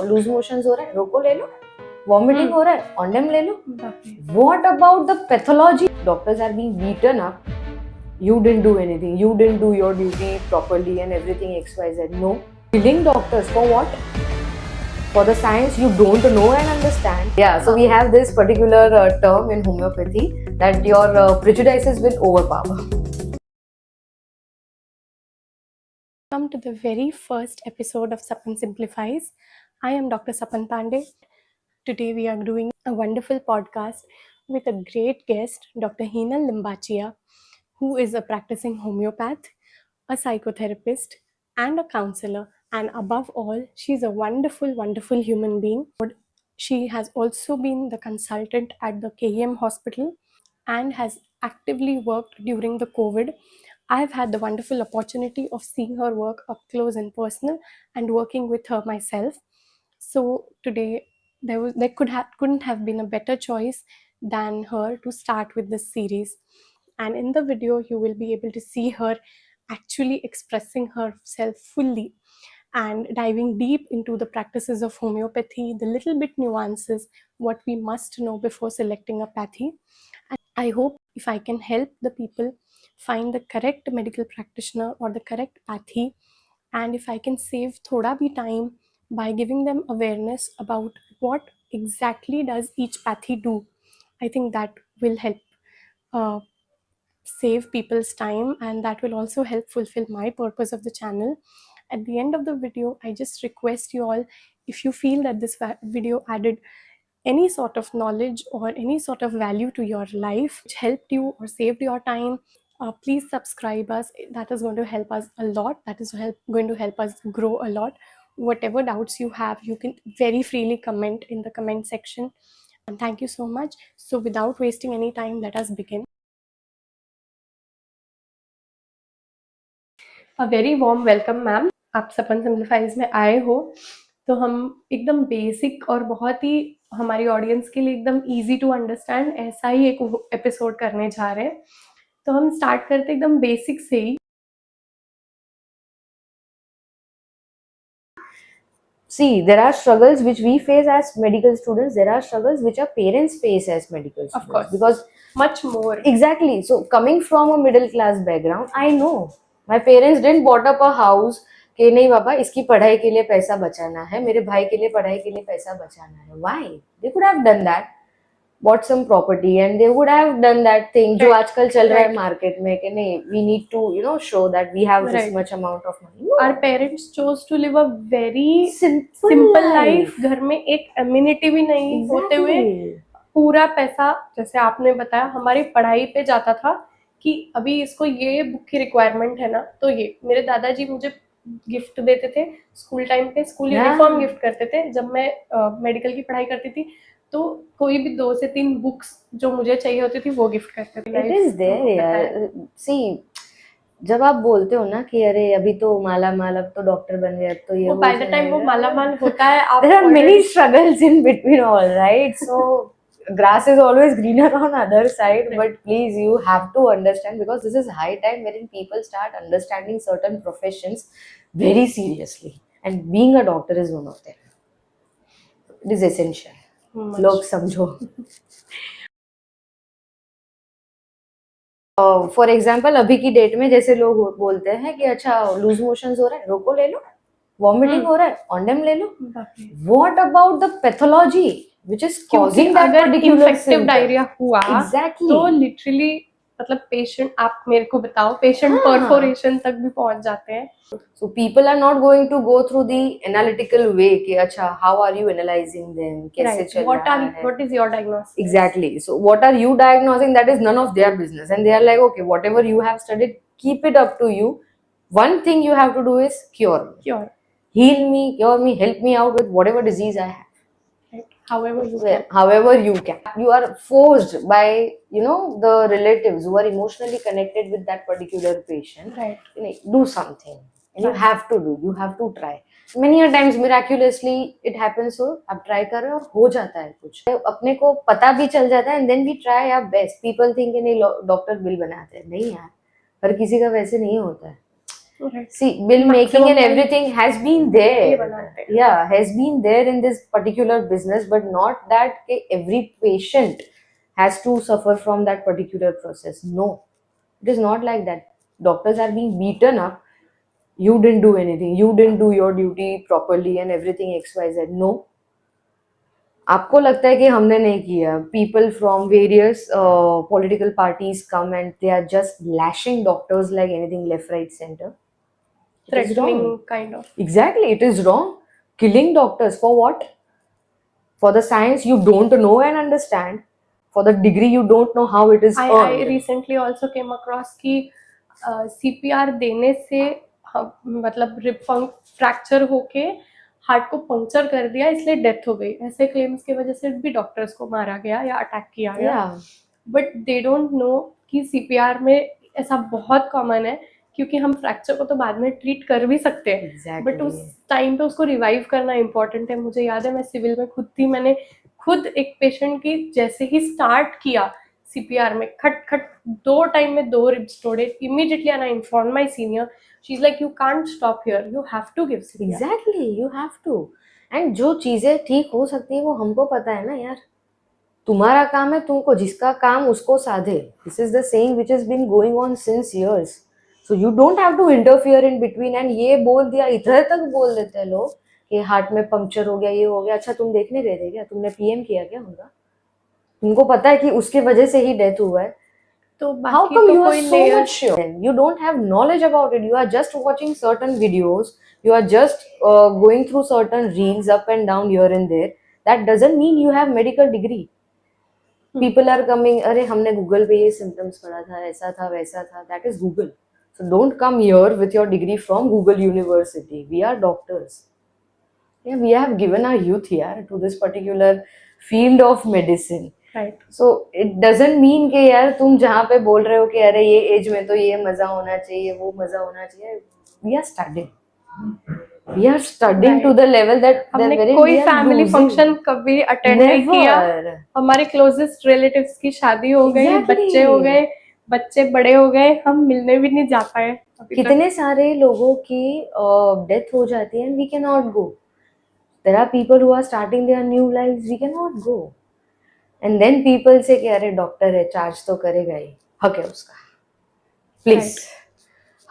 Loose motions हो रहा है, रोको ले लो, वॉमिटिंग हो रहा है, ऑन्डेम ले लो. What about the pathology? Doctors are being beaten up. You didn't do anything. You didn't do your duty properly and everything XYZ. No. Killing doctors for what? For the science you don't know and understand. Yeah, so we have this particular term in homeopathy that your prejudices will overpower. Welcome to the very first episode of Sapan Simplifies. I am Dr. Sapan Pandey. Today we are doing a wonderful podcast with a great guest, Dr. Heenal Limbachia, who is a practicing homeopath, a psychotherapist, and a counselor. And above all, she's a wonderful, wonderful human being. She has also been the consultant at the KEM hospital and has actively worked during the COVID. I've had the wonderful opportunity of seeing her work up close and personal and working with her myself. So today there couldn't have been a better choice than her to start with this series. And in the video, you will be able to see her actually expressing herself fully and diving deep into the practices of homeopathy, the little bit nuances, what we must know before selecting a pathy. And I hope if I can help the people find the correct medical practitioner or the correct pathy, and if I can save thoda bhi time by giving them awareness about what exactly does each pathy do, I think that will help uh, save people's time, and that will also help fulfill my purpose of the channel. At the end of the video, I just request you all, if you feel that this video added any sort of knowledge or any sort of value to your life, which helped you or saved your time, please subscribe us. That is going to help us a lot. That is going to help us grow a lot. Whatever doubts you have, you can very freely comment in the comment section. And thank you so much. So without wasting any time, let us begin. A very warm welcome ma'am, आप सपन simplifies में आए हो. तो हम एकदम basic और बहुत ही हमारी ऑडियंस के लिए एकदम इजी टू अंडरस्टैंड ऐसा ही एक एपिसोड करने जा रहे हैं. तो हम स्टार्ट करते एकदम बेसिक से ही. See, there are struggles which we face as medical students. There are struggles which our parents face as medical students. Of course. Because much more. Exactly. So coming from a middle class background, I know my parents didn't bought up a house कि नहीं बाबा इसकी पढ़ाई के लिए पैसा बचाना है, मेरे भाई के लिए पढ़ाई के लिए पैसा बचाना है. Why? They could have done that, bought some property, and they would have done that thing जो आजकल चल रहा है मार्केट में कि नहीं, we need to show that we have this much amount of money. No. Our parents chose to live a very simple life. घर में एक एम्यूनिटी भी नहीं होते हुए पूरा पैसा, जैसे आपने बताया, हमारी पढ़ाई पे जाता था कि अभी इसको ये बुक की रिक्वायरमेंट है ना, तो ये मेरे दादाजी मुझे गिफ्ट देते थे स्कूल टाइम पे, स्कूल यूनिफॉर्म गिफ्ट करते थे. जब मैं मेडिकल की पढ़ाई करती थी तो कोई भी 2 से 3 बुक्स जो मुझे चाहिए होती थी वो गिफ्ट करते थे. इट इज देयर यार. सी, जब आप बोलते हो ना कि अरे अभी तो माला माल, अब तो डॉक्टर बन गए, अब तो ये बाय द टाइम वो माला माल होता है, there are many struggles in between all, right? So grass is always greener on other side, but please, you have to understand, because this is high time wherein people start understanding certain professions very seriously, and being a doctor is one of them. It is essential. लोग समझो. For example अभी की date में जैसे लोग बोलते हैं कि अच्छा लूज मोशंस हो रहा है, रोको ले लो, वॉमिटिंग हो रहा है, ऑन्डेम ले लो. What about the pathology which is causing that particular infective diarrhoea हुआ, Exactly. तो लिटरली मतलब पेशेंट, आप मेरे को बताओ, पेशेंट परफोरेशन तक भी पहुंच जाते हैं. So people are not going to go through the analytical way कि अच्छा how are you analyzing them, कैसे चल रहा है, what is your diagnosis. Exactly. So what are you diagnosing, that is none of their business, and they are like, okay, whatever you have studied, keep it up to you. One thing you have to do is cure me. Heal me, cure me, help me out with whatever disease I have. However you can. You are forced by the relatives who are emotionally connected with that particular patient, right? Do something, and you have to try. Many a times miraculously it happens. So आप try कर रहे हो और हो जाता है कुछ, अपने को पता भी चल जाता है, and then we try our best. People think कि नहीं डॉक्टर बिल बनाते हैं, नहीं यार, हर किसी का वैसे नहीं होता है. Right. See, bill making Maximum and time everything has been ये there. बनाते हैं. Yeah, has been there in this particular business, but not that every patient has to suffer from that particular process. No, it is not like that. Doctors are being beaten up. You didn't do anything. You didn't do your duty properly and everything XYZ. No. आपको लगता है कि हमने नहीं किया. People from various political parties come and they are just lashing doctors like anything left, right, center. It is threatening wrong. kind of. Exactly, it is wrong. Killing doctors for what? For the science you don't know and understand. For the degree you don't know how it is I earned. recently also came across कि CPR देने से मतलब rib fracture होके heart को puncture कर दिया इसलिए death हो गई. ऐसे क्लेम्स की वजह से भी डॉक्टर्स को मारा गया या अटैक किया गया. Yeah. But they don't know कि CPR में ऐसा बहुत कॉमन है क्योंकि हम फ्रैक्चर को तो बाद में ट्रीट कर भी सकते हैं. Exactly. बट उस टाइम पे उसको रिवाइव करना इम्पोर्टेंट है. मुझे याद है मैं सिविल में मैंने खुद एक पेशेंट की जैसे ही स्टार्ट किया CPR में खट खट 2 टाइम में 2 रिब्स तोड़े. Immediately and I inform my senior. She is like you can't stop here, you have to give CPR. Exactly, you have to. And जो चीजें ठीक हो सकती है वो हमको पता है ना यार. तुम्हारा काम है तुमको, जिसका काम उसको साधे. This is the saying which has been going on since years. So you don't have to interfere in between. And ये बोल दिया, इधर तक बोल देते हैं लोग कि हार्ट में पंक्चर हो गया, ये हो गया. अच्छा, तुम देखने गए थे क्या? तुमने PM किया क्या उनका? तुमको पता है कि उसके वजह से ही डेथ हुआ है. तो How बाकी come तो you are कोई so layer much sure? You don't have knowledge about it. You are just watching certain videos. You are just going through certain reels up and down here and there. That doesn't mean you have medical degree. People are coming, अरे हमने Google पे ये symptoms पढ़ा था, ऐसा था वैसा था. That is Google. So don't come here with your degree from Google University. We are doctors. Yeah, we have given our youth here to this particular field of medicine. Right. So it doesn't mean कि यार तुम जहाँ पे बोल रहे हो कि अरे ये एज में तो ये मजा होना चाहिए, वो मजा होना चाहिए. We are studying. We are studying to the level that हमने wherein कोई we are family losing. Function कभी अटेंड नहीं किया. Never. हमारे क्लोजेस्ट रिलेटिव्स की शादी हो गई, Exactly. बच्चे हो गए, बच्चे बड़े हो गए, हम मिलने भी नहीं जा पाए अभी तक. कितने सारे लोगों की डेथ हो जाती है and we cannot go. There are people who are starting their new lives. We cannot go. And then people say कि अरे डॉक्टर है, चार्ज तो करेगा ही. हक है उसका. प्लीज,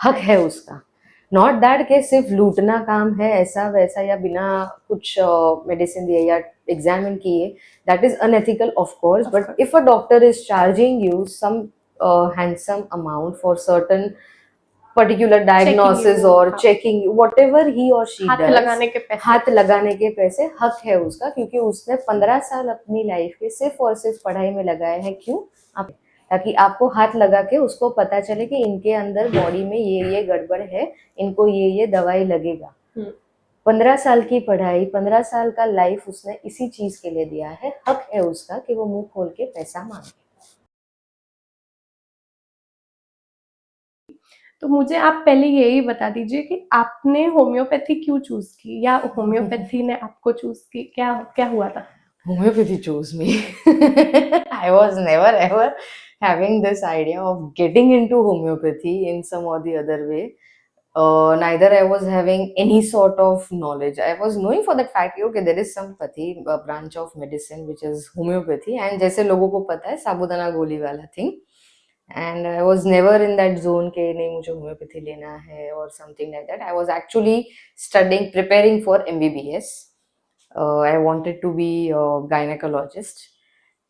हक है उसका. नॉट दैट के सिर्फ लूटना काम है ऐसा वैसा या बिना कुछ मेडिसिन दिए या एग्जामिन किए. That is unethical of course. But if a doctor is charging you some handsome amount for certain particular diagnosis you, or हाँ. checking you, whatever he or she हाथ does, लगाने के पैसे. हाथ लगाने के पैसे हक है उसका, क्योंकि उसने 15 साल अपनी लाइफ के सिर्फ और सिर्फ पढ़ाई में लगाए हैं. क्यों? ताकि आपको हाथ लगा के उसको पता चले कि इनके अंदर बॉडी में ये गड़बड़ है, इनको ये दवाई लगेगा. 15 साल की पढ़ाई, 15 साल का लाइफ उसने इसी चीज के लिए दिया है. हक है उसका कि वो मुंह खोल के पैसा मांगे. तो मुझे आप पहले यही बता दीजिए कि आपने होम्योपैथी क्यों चूज की या होम्योपैथी ने आपको चूज की, क्या क्या हुआ था? Homeopathy chose me. I was never ever having this idea of getting into homeopathy in some or the other way. Neither I was having any sort of knowledge. I was knowing for that fact, okay, there is some pathy branch of medicine which is homeopathy, and जैसे लोगों को पता है साबूदाना गोली वाला thing. And I was never in that zone कि नहीं मुझे homeopathy लेना है or something like that. I was actually studying, preparing for MBBS. I wanted to be a gynecologist.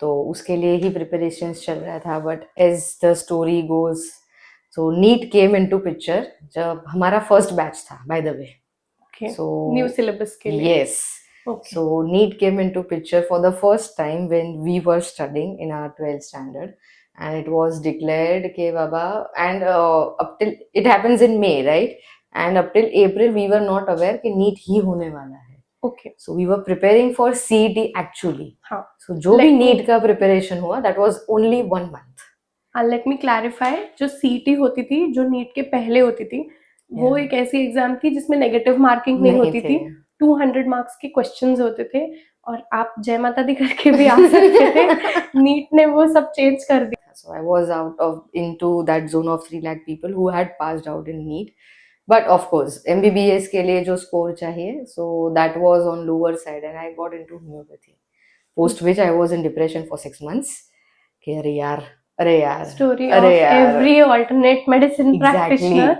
तो उसके लिए ही preparations चल रहा था. But as the story goes, so NEET came into picture जब हमारा first batch था, by the way. Okay. So new syllabus के लिए. yes. Okay. So NEET came into picture for the first time when we were studying in our 12th standard. And it was declared ke baba, and up till it happens in May, right? And up till April we were not aware कि NEET ही होने वाला है. Okay. So we were preparing for CET actually. हाँ. So जो भी NEET का preparation हुआ, that was only 1 month. Let me clarify, जो CET होती थी, जो NEET के पहले होती थी, वो एक ऐसी एग्जाम थी जिसमें नेगेटिव मार्किंग नहीं होती थी. 200 मार्क्स के क्वेश्चंस होते थे और आप जय माता दी करके भी आ सकते थे. NEET ने वो सब चेंज कर दिया. So I was into that zone of 3 lakh people who had passed out in NEET. But of course, MBBS के लिए जो score चाहिए, so that was on lower side, and I got into homeopathy. Post which I was in depression for 6 months. कि अरे यार, अरे यार, Story अरे of यार. every alternate medicine Exactly. practitioner.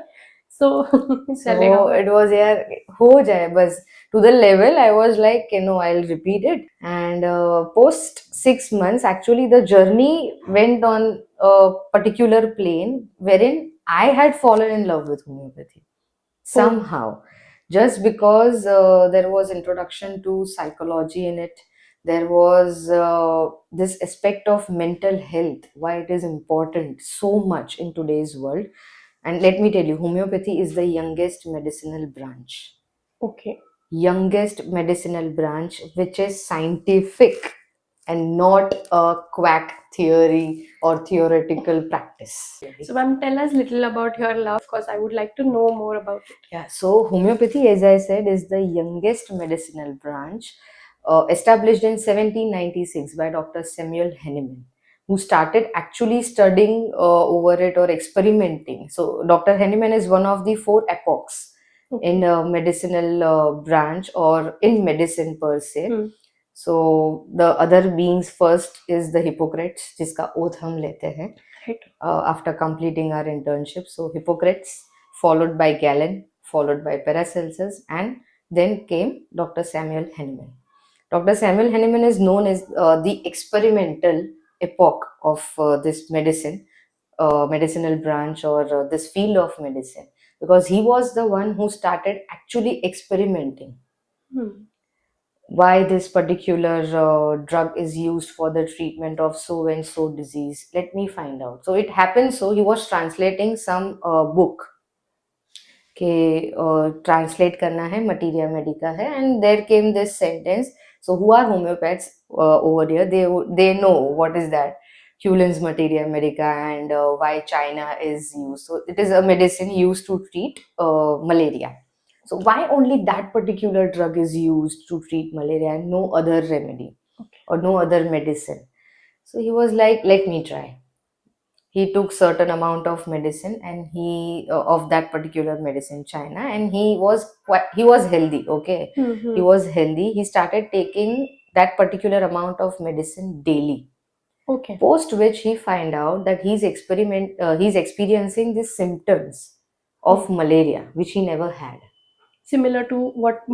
So चलेगा So बस. it was यार हो जाए बस. To the level I was like, you know, I'll repeat it. And post 6 months, actually the journey went on a particular plane wherein I had fallen in love with homeopathy somehow, just because there was introduction to psychology in it. There was this aspect of mental health, why it is important so much in today's world. And let me tell you, homeopathy is the youngest medicinal branch, Okay. youngest medicinal branch which is scientific and not a quack theory or theoretical practice. So ma'am, tell us little about your love, because I would like to know more about it. Yeah, so homeopathy, as I said, is the youngest medicinal branch, established in 1796 by Dr. Samuel Hahnemann, who started actually studying over it or experimenting. So Dr. Hahnemann is one of the 4 epochs Okay. in medicinal branch or in medicine per se. So the other beings, first is the Hippocrates, जिसका oath हम लेते हैं Right. after completing our internship. So Hippocrates, followed by Galen, followed by Paracelsus, and then came Dr. Samuel Hahnemann. Dr. Samuel Hahnemann is known as the experimental epoch of this medicinal branch, or this field of medicine, because he was the one who started actually experimenting why this particular drug is used for the treatment of so and so disease. Let me find out. So it happened, so he was translating some book के translate करना है, materia medica है, and there came this sentence. So who are homeopaths over here? They know what is that Hulin's materia medica and why China is used. So it is a medicine used to treat malaria. So why only that particular drug is used to treat malaria and no other remedy or no other medicine? So he was like, let me try. He took certain amount of medicine, and he of that particular medicine, China, and he was healthy. Okay, he was healthy. He started taking that particular amount of medicine daily. Okay. Post which he find out that he's experiencing the symptoms of malaria which he never had. Similar to what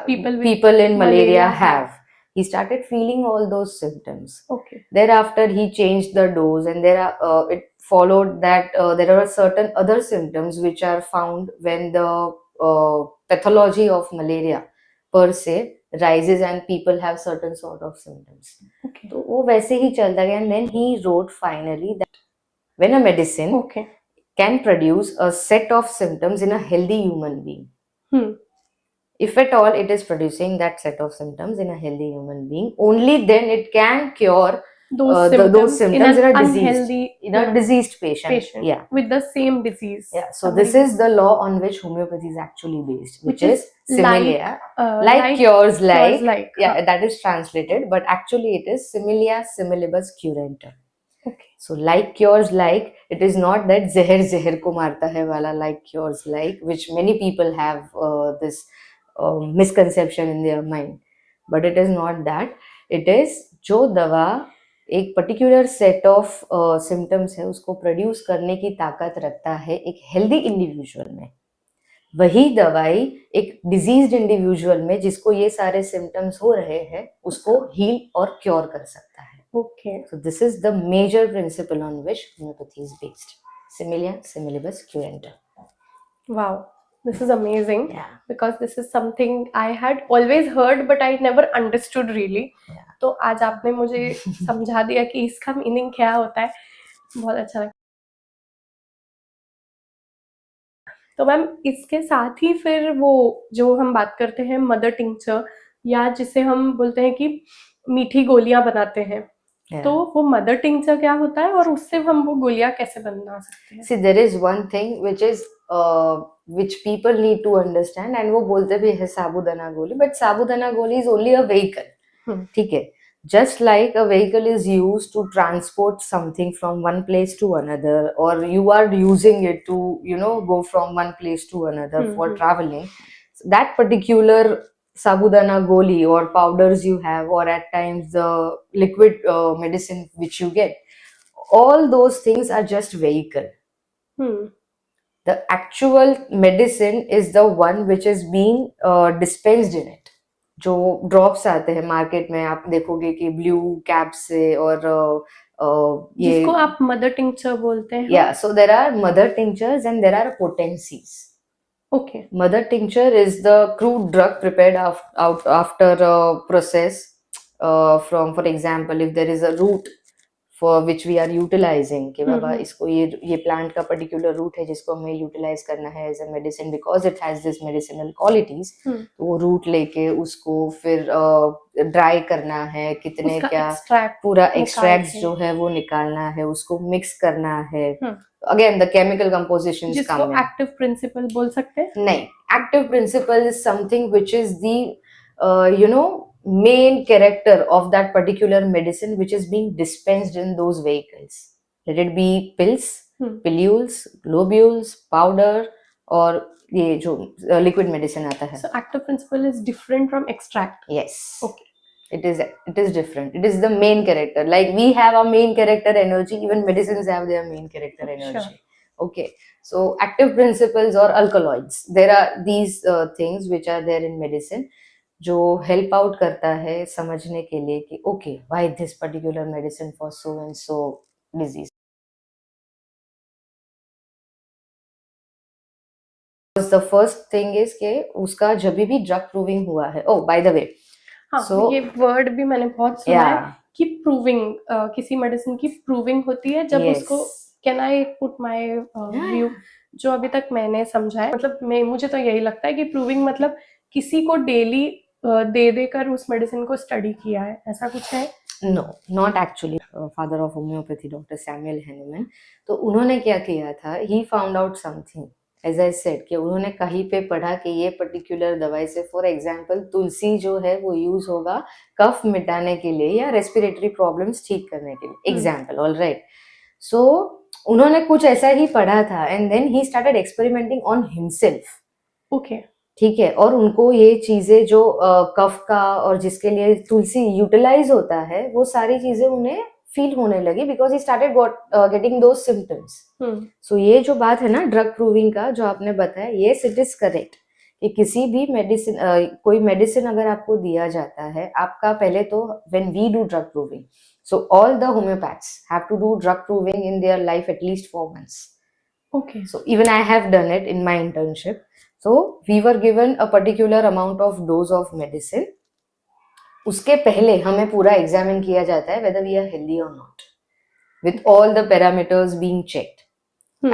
people in malaria have. He started feeling all those symptoms. Okay. Thereafter, he changed the dose, and it followed that there are certain other symptoms which are found when the pathology of malaria per se rises and people have certain sort of symptoms. Okay. तो वो वैसे ही चलता गया, and then he wrote finally that when a medicine can produce a set of symptoms in a healthy human being, if at all it is producing that set of symptoms in a healthy human being, only then it can cure those symptoms in a diseased patient. Yeah, with the same disease. Yeah, so this is the law on which homeopathy is actually based, which is similia, like cures like. Yeah, that is translated, but actually it is similia similibus curantur. Okay. So like cures like, it is not that zehar zehar ko marta hai wala like cures like, which many people have this misconception in their mind, but it is not that. It is जो दवा एक particular set of symptoms है उसको produce करने की ताकत रखता है एक हेल्दी इंडिविजुअल में, वही दवाई एक डिजीज्ड इंडिविजुअल में जिसको ये सारे सिम्टम्स हो रहे हैं उसको हील और क्योर कर सकता है. Okay. So this is the major principle on which homeopathy is based. Similia similibus curantur. Wow, this is amazing. Yeah. Because this is something I had always heard but I never understood really. Yeah. तो आज आपने मुझे समझा दिया कि इसका meaning क्या होता है. बहुत अच्छा लगा. तो मैम इसके साथ ही फिर वो जो हम बात करते हैं मदर टिंक्चर, या जिसे हम बोलते हैं कि मीठी गोलियां बनाते हैं, तो वो मदर टिंक्चर क्या होता है और उससे हम वो गोलियां कैसे बना सकते हैं? See, there is one thing which people need to understand, and वो बोलते भी है साबूदाना गोली, but साबूदाना गोली is only a vehicle. ठीक है, Just like a vehicle is used to transport something from one place to another, or you are using it to, go from one place to another for traveling. So that particular sabudana goli or powders you have, or at times the liquid medicine which you get, all those things are just vehicle. The actual medicine is the one which is being dispensed in it. जो drops आते हैं market में, आप देखोगे कि blue cap से, और ये जिसको आप मदर टिंक्चर बोलते हैं. या so there are mother tinctures and there are potencies. Okay. Mother tincture is the crude drug prepared after a process from, for example, if there is a root for which we are utilizing कि बाबा इसको ये plant का particular root है जिसको हमें utilize करना है as a medicine because it has this medicinal qualities. तो वो root लेके उसको फिर dry करना है, कितने क्या पूरा extracts जो है वो निकालना है, उसको mix करना है. Again, the chemical compositions जिसको come in. active principle बोल सकते हैं? नहीं, active principle is something which is the main character of that particular medicine which is being dispensed in those vehicles. Let it be pills, pilules, globules, powder, और ये जो liquid medicine आता है. So active principle is different from extract. Yes. Okay. It is different. It is the main character. Like we have a main character energy, even medicines have their main character energy. Sure. Okay. So active principles or alkaloids, there are these things which are there in medicine जो help out करता है समझने के लिए कि okay, why this particular medicine for so and so disease. The first thing is कि उसका जब भी drug proving हुआ है. Oh, by the way. हाँ, So, ये वर्ड भी मैंने बहुत सुना है कि प्रूविंग, किसी मेडिसिन की प्रूविंग होती है जब उसको, can I put my view जो अभी तक मैंने समझा है, मतलब मुझे तो यही लगता है कि प्रूविंग मतलब किसी को डेली दे देकर उस मेडिसिन को स्टडी किया है, ऐसा कुछ है? No, not actually. Father of homeopathy doctor Samuel Hahnemann, तो उन्होंने क्या किया था, he found out something as I said कि उन्होंने कहीं पे पढ़ा कि ये पर्टिकुलर दवाई से, फॉर एग्जांपल तुलसी जो है वो यूज होगा कफ मिटाने के लिए या रेस्पिरेटरी प्रॉब्लम्स ठीक करने के लिए, एग्जांपल. ऑलराइट. सो उन्होंने कुछ ऐसा ही पढ़ा था and then he started experimenting on himself. Okay. ठीक है. और उनको ये चीजें जो कफ का और जिसके लिए तुलसी यूटिलाइज होता है वो सारी चीजें उन्हें फील होने लगी because he started getting those symptoms. So ये जो बात है ना ड्रग प्रूविंग का जो आपने बताया, येस इट इज करेक्ट कि किसी भी मेडिसिन, कोई मेडिसिन अगर आपको दिया जाता है, आपका पहले तो when we do drug proving, so all the homeopaths have to do drug proving in their life at least 4 months. Okay. So even I have done it in my internship. So we were given a particular amount of dose of medicine. उसके पहले हमें पूरा examine किया जाता है whether we are healthy or not, with all the parameters being checked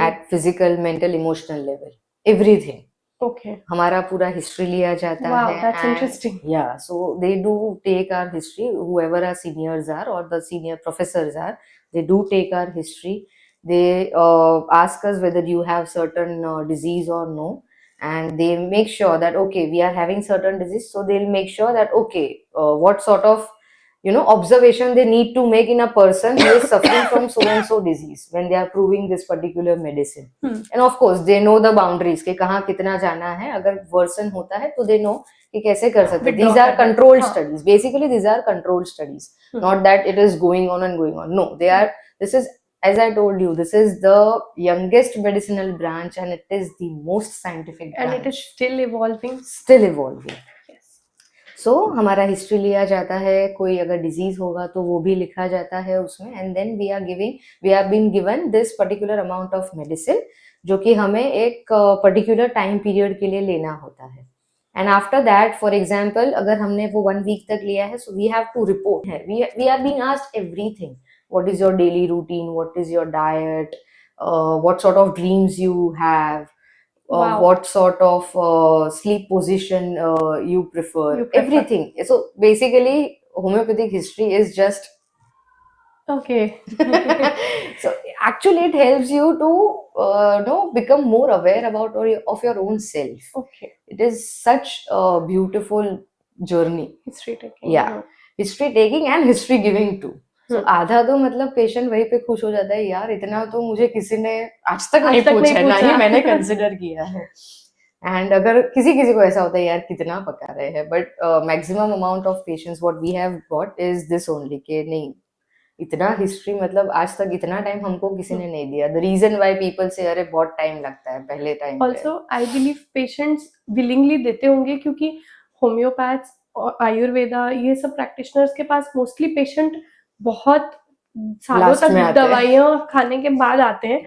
at physical, mental, emotional level, everything. Okay. हमारा पूरा history लिया जाता Wow, है. that's interesting. Yeah, so they do take our history, whoever our seniors are or the senior professors are, they do take our history. They ask us whether you have certain disease or no, and they make sure that okay, we are having certain disease, so they'll make sure that okay, what sort of observation they need to make in a person who is suffering from so and so disease when they are proving this particular medicine. And of course they know the boundaries कि कहाँ कितना जाना है, अगर worsen होता है तो they know कि कैसे कर सकते हैं. These are controlled studies. Basically these are controlled studies. Not that it is going on and going on. No, this is, as I told you, this is the youngest medicinal branch and it is the most scientific branch. And it is still evolving. Still evolving. So हमारा history लिया जाता है, कोई अगर disease होगा तो वो भी लिखा जाता है उसमें, and then we are being given this particular amount of medicine जो कि हमें एक पर्टिकुलर टाइम पीरियड के लिए लेना होता है. And after that, for example, अगर हमने वो 1 week तक लिया है, so we have to report है. We are being asked everything. What is your daily routine, what is your diet, what sort of dreams you have, Wow. what sort of sleep position you prefer, everything. So basically homeopathic history is just okay. So actually it helps you to become more aware about of your own self. Okay. It is such a beautiful journey. History taking. Yeah. History taking and history giving too. So, आधा तो मतलब patient वहीं पे खुश हो जाता है, यार इतना तो मुझे किसी ने आज तक नहीं पूछा, ना ही मैंने कंसिडर किया है. एंड अगर किसी को ऐसा होता है यार कितना पका रहे हैं, but maximum amount of patients what we have got is this only कि नहीं, इतना हिस्ट्री मतलब आज तक इतना टाइम हमको किसी ने नहीं दिया. द रीजन वाई पीपल से अरे बहुत टाइम लगता है पहले time. Also I believe patients willingly देते होंगे, क्योंकि होम्योपैथ्स और आयुर्वेदा ये सब प्रैक्टिशनर्स के पास मोस्टली पेशेंट बहुत सालों Last में तक आते हैं. दवाइयाँ खाने के बाद आते हैं,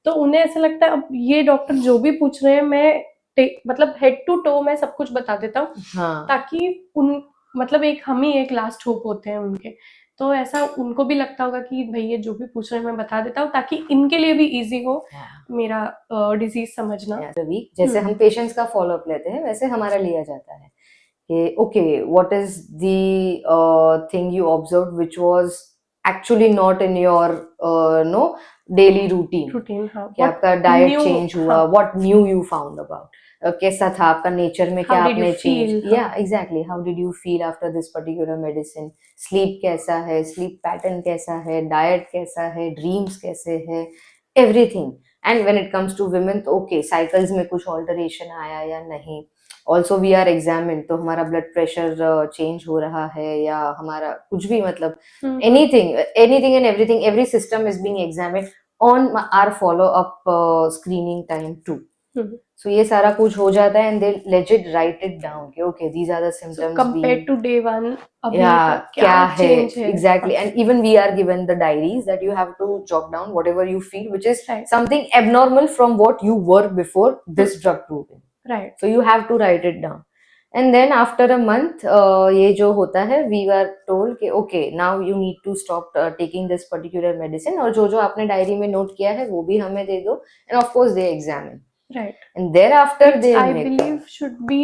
तो उन्हें ऐसा लगता है अब ये डॉक्टर जो भी पूछ रहे हैं मैं मतलब हेड टू टो मैं सब कुछ बता देता हूँ. हाँ. ताकि उन मतलब एक हम ही एक लास्ट होप होते हैं उनके. तो ऐसा उनको भी लगता होगा कि भाई ये जो भी पूछ रहे हैं मैं बता देता हूँ, ताकि इनके लिए भी इजी हो मेरा डिजीज समझना. जैसे हम पेशेंट्स का फॉलोअप लेते हैं वैसे हमारा लिया जाता है कि okay what is the thing you observe which was actually not in your no daily routine. हाँ. कि आपका डाइट चेंज हुआ, what new you found about, कैसा था आपका नेचर में, क्या आपने चेंज. या exactly, how did you feel after this particular medicine, sleep कैसा है, स्लीप पैटर्न कैसा है, डाइट कैसा है, ड्रीम्स कैसे है, everything. And when it comes to women तो ओके साइकिल्स में कुछ ऑल्टरेशन आया या नहीं. ऑल्सो वी आर एग्जामिन, तो हमारा ब्लड प्रेशर चेंज हो रहा है या हमारा कुछ भी मतलब anything and everything, every system is being examined on our follow up screening time too. So ये सारा कुछ हो जाता है and they legit write it down कि okay these are the symptoms compared to day 1 अभी क्या है. Exactly. And even we are given the diaries that you have to jot down whatever you feel which is something abnormal from what you were before this drug proving. Right. So you have to write it down. And then after a month, ये जो होता है, we were told कि okay, now you need to stop taking this particular medicine. और जो आपने diary में note किया है वो भी हमें दे दो. And of course they examine. Right. And thereafter which they I make believe should be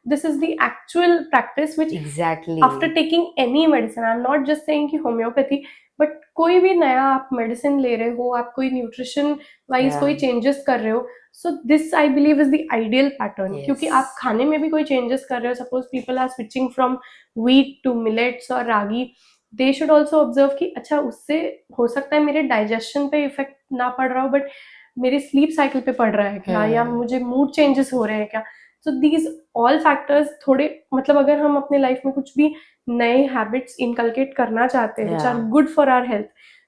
this is the actual practice which exactly after taking any medicine, I'm not just saying कि homeopathy, but कोई भी नया आप medicine ले रहे हो, आप कोई न्यूट्रिशन वाइज कोई चेंजेस कर रहे हो, so this I believe is the ideal pattern. क्योंकि आप खाने में भी कोई चेंजेस कर रहे हो, suppose people are switching from wheat to millets और ragi, they should also observe कि अच्छा उससे हो सकता है मेरे डाइजेशन पे इफेक्ट ना पड़ रहा हो, बट मेरी स्लीप साइकिल पे पड़ रहा है क्या, या मुझे मूड चेंजेस हो रहे हैं क्या. सो दीज ऑल फैक्टर्स थोड़े मतलब अगर हम अपने लाइफ में कुछ भी नए हैबिट्स इनकलकेट करना चाहते हैं which are good for our health,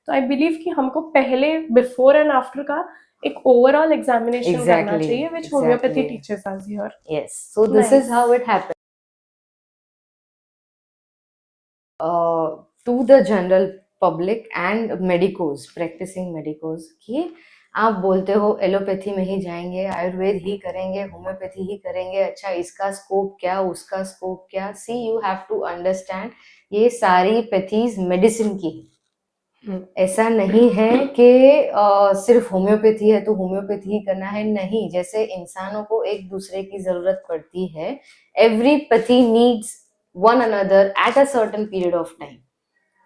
तो आई बिलीव कि हमको पहले बिफोर एंड आफ्टर का एक ओवरऑल एग्जामिनेशन करना चाहिए which homeopathy teaches us here. Yes, so this is how it happens. To the general public and medicos, practicing medicos, कि आप बोलते हो एलोपैथी में ही जाएंगे, आयुर्वेद ही करेंगे, होम्योपैथी ही करेंगे, अच्छा इसका स्कोप क्या, उसका स्कोप क्या. सी यू हैव टू अंडरस्टैंड ये सारी पैथीज मेडिसिन की है. ऐसा नहीं है कि सिर्फ होम्योपैथी है तो होम्योपैथी ही करना है, नहीं. जैसे इंसानों को एक दूसरे की जरूरत पड़ती है, every pathy needs one another at a certain period of time.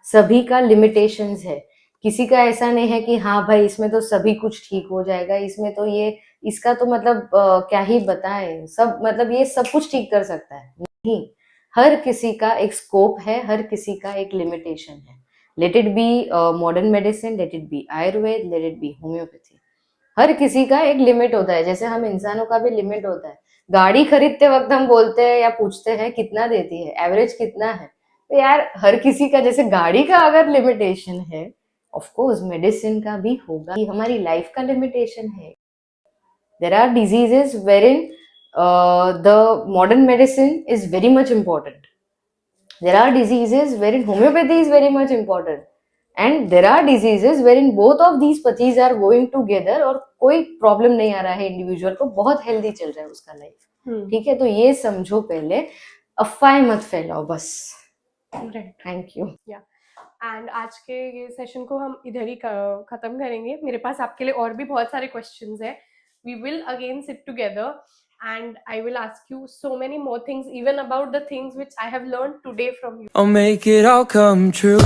सभी का लिमिटेशंस है. किसी का ऐसा नहीं है कि हाँ भाई इसमें तो सभी कुछ ठीक हो जाएगा, इसमें तो ये इसका तो मतलब क्या ही बताएं, सब मतलब ये सब कुछ ठीक कर सकता है. नहीं, हर किसी का एक स्कोप है, हर किसी का एक लिमिटेशन है. Let it be modern medicine, let it be Ayurveda, let it be homeopathy, हर किसी का एक लिमिट होता है. जैसे हम इंसानों का भी लिमिट होता है. गाड़ी खरीदते वक्त हम बोलते हैं या पूछते हैं कितना देती है, एवरेज कितना है. तो यार हर किसी का, जैसे गाड़ी का अगर लिमिटेशन है, ऑफ कोर्स मेडिसिन का भी होगा. हमारी लाइफ का लिमिटेशन है. There are diseases wherein the modern medicine is very much important. There are diseases wherein homeopathy is very much important. And there are diseases wherein both of these pathies are going together और कोई problem नहीं आ रहा है individual को, बहुत healthy चल रहा है उसका लाइफ. ठीक है, तो ये समझो पहले, अफवाहें मत फैलाओ बस. Thank you. एंड आज के ये सेशन को हम इधर ही खत्म करेंगे. मेरे पास आपके लिए और भी बहुत सारे क्वेश्चंस हैं. We will again sit together and I will ask you so many more things, even about the things which I have learned today from you. I'll make it all come true.